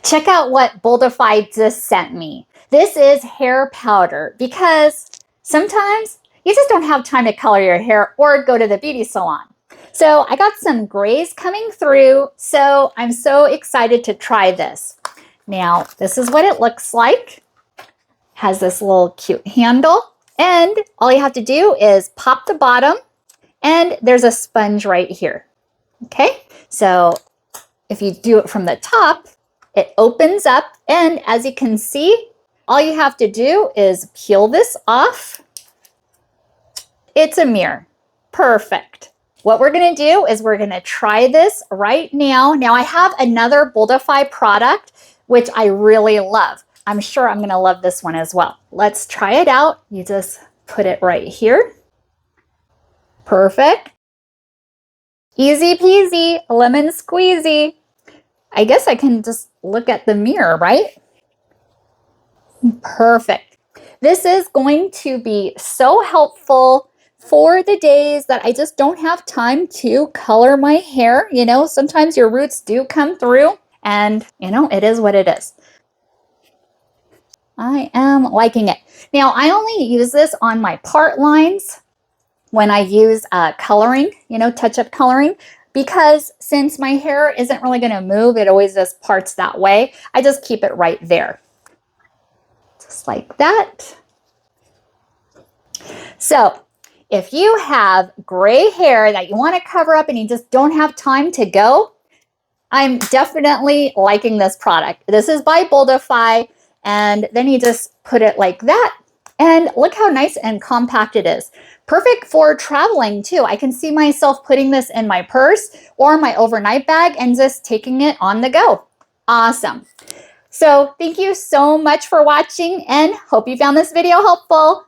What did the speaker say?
Check out what Boldify just sent me. This is hair powder because sometimes you just don't have time to color your hair or go to the beauty salon. So I got some grays coming through, so I'm so excited to try this. Now, this is what it looks like. Has this little cute handle, and all you have to do is pop the bottom, and there's a sponge right here. Okay, so if you do it from the top, it opens up, and as you can see, all you have to do is peel this off. It's a mirror. Perfect. What we're going to do is we're going to try this right now. Now, I have another Boldify product, which I really love. I'm sure I'm going to love this one as well. Let's try it out. You just put it right here. Perfect. Easy peasy, lemon squeezy. I guess I can just look at the mirror, right? Perfect. This is going to be so helpful for the days that I just don't have time to color my hair. You know, sometimes your roots do come through and, you know, it is what it is. I am liking it. Now, I only use this on my part lines when I use coloring, you know, touch-up coloring, because since my hair isn't really going to move, it always just parts that way. I just keep it right there. Just like that. So, if you have gray hair that you want to cover up and you just don't have time to go, I'm definitely liking this product. This is by Boldify, and then you just put it like that, and look how nice and compact it is. Perfect for traveling too. I can see myself putting this in my purse or my overnight bag and just taking it on the go. Awesome. So thank you so much for watching, and hope you found this video helpful.